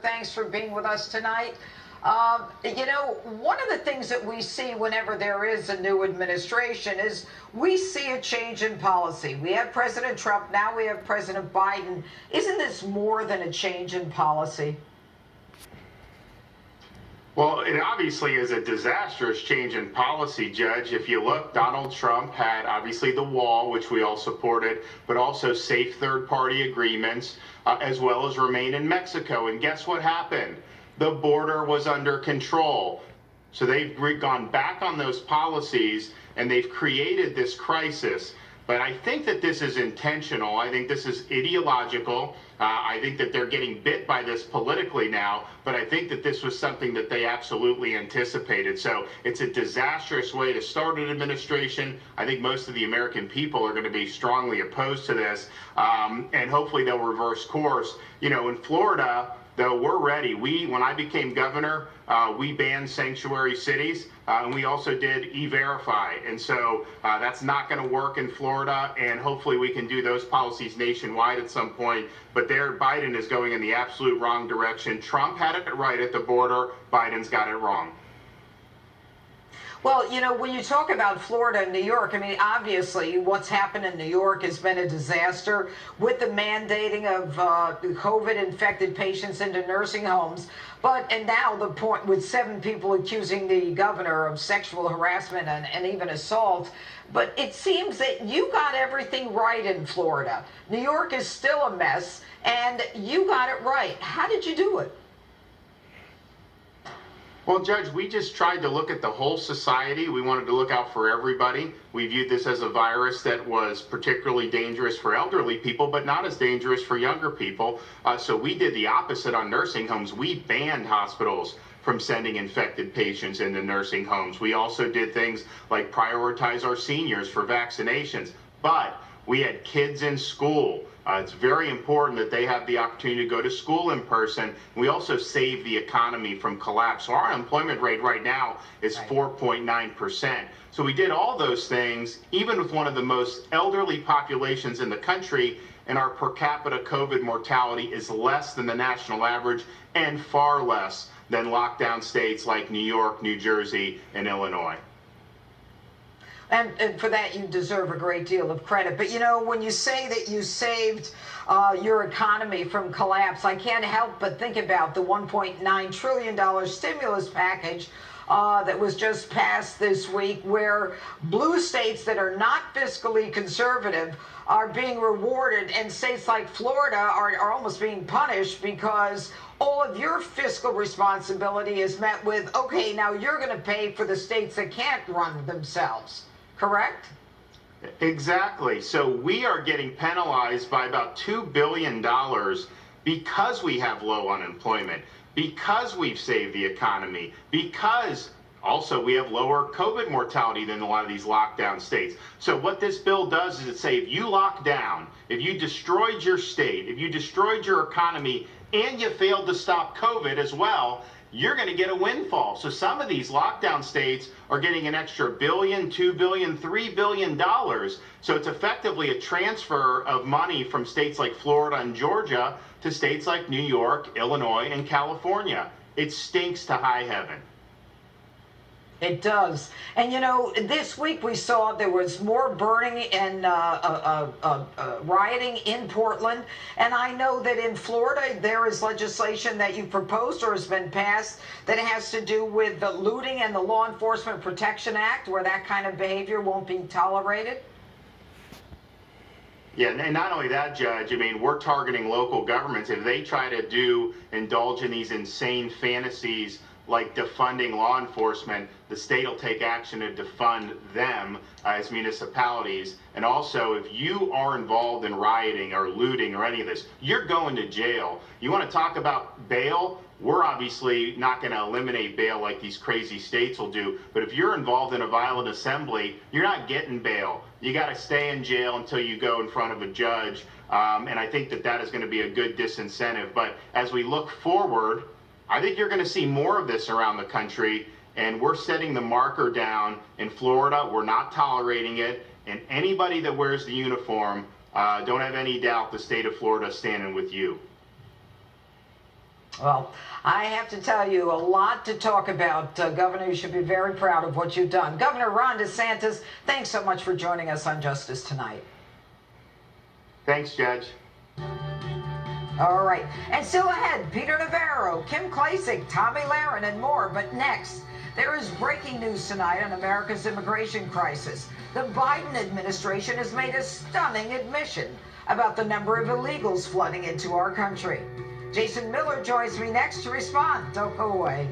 Thanks for being with us tonight. One of the things that we see whenever there is a new administration is we see a change in policy. We have President Trump, now we have President Biden. Isn't this more than a change in policy? Well, it obviously is a disastrous change in policy, Judge. If you look, Donald Trump had obviously the wall, which we all supported, but also safe third-party agreements, as well as remain in Mexico. And guess what happened? The border was under control. So they've gone back on those policies, and they've created this crisis. But I think that this is intentional. I think this is ideological. I think that they're getting bit by this politically now, but I think that this was something that they absolutely anticipated. So it's a disastrous way to start an administration. I think most of the American people are going to be strongly opposed to this, and hopefully they'll reverse course. You know, in Florida, though, we're ready. When I became governor, we banned sanctuary cities, and we also did E-Verify. And so that's not going to work in Florida, and hopefully we can do those policies nationwide at some point. But Biden is going in the absolute wrong direction. Trump had it right at the border. Biden's got it wrong. Well, when you talk about Florida and New York, I mean, obviously what's happened in New York has been a disaster with the mandating of COVID-infected patients into nursing homes. And now the point with 7 people accusing the governor of sexual harassment and even assault. But it seems that you got everything right in Florida. New York is still a mess, and you got it right. How did you do it? Well, Judge, we just tried to look at the whole society. We wanted to look out for everybody. We viewed this as a virus that was particularly dangerous for elderly people, but not as dangerous for younger people. So we did the opposite on nursing homes. We banned hospitals from sending infected patients into nursing homes. We also did things like prioritize our seniors for vaccinations. But we had kids in school. It's very important that they have the opportunity to go to school in person. We also save the economy from collapse. So our unemployment rate right now is 4.9%. So we did all those things, even with one of the most elderly populations in the country, and our per capita COVID mortality is less than the national average and far less than lockdown states like New York, New Jersey, and Illinois. And for that, you deserve a great deal of credit. But, when you say that you saved your economy from collapse, I can't help but think about the $1.9 trillion stimulus package that was just passed this week, where blue states that are not fiscally conservative are being rewarded, and states like Florida are almost being punished because all of your fiscal responsibility is met with, okay, now you're going to pay for the states that can't run themselves. Correct? Exactly. So we are getting penalized by about $2 billion because we have low unemployment, because we've saved the economy, because also we have lower COVID mortality than a lot of these lockdown states. So what this bill does is it say if you lock down, if you destroyed your state, if you destroyed your economy, and you failed to stop COVID as well, you're going to get a windfall. So some of these lockdown states are getting an extra $1 billion, $2 billion, $3 billion. So it's effectively a transfer of money from states like Florida and Georgia to states like New York, Illinois, and California. It stinks to high heaven. It does. And, this week we saw there was more burning and rioting in Portland. And I know that in Florida there is legislation that you proposed or has been passed that has to do with the looting and the Law Enforcement Protection Act, where that kind of behavior won't be tolerated. Yeah, and not only that, Judge, I mean, we're targeting local governments. If they try to indulge in these insane fantasies like defunding law enforcement, the state will take action to defund them as municipalities. And also, if you are involved in rioting or looting or any of this, you're going to jail. You want to talk about bail? We're obviously not going to eliminate bail like these crazy states will do. But if you're involved in a violent assembly, you're not getting bail. You got to stay in jail until you go in front of a judge. And I think that is going to be a good disincentive. But as we look forward, I think you're going to see more of this around the country, and we're setting the marker down in Florida. We're not tolerating it, and anybody that wears the uniform, don't have any doubt the state of Florida is standing with you. Well, I have to tell you, a lot to talk about. Governor, you should be very proud of what you've done. Governor Ron DeSantis, thanks so much for joining us on Justice Tonight. Thanks, Judge. All right. And still ahead, Peter Navarro, Kim Klacik, Tommy Lahren, and more. But next, there is breaking news tonight on America's immigration crisis. The Biden administration has made a stunning admission about the number of illegals flooding into our country. Jason Miller joins me next to respond. Don't go away.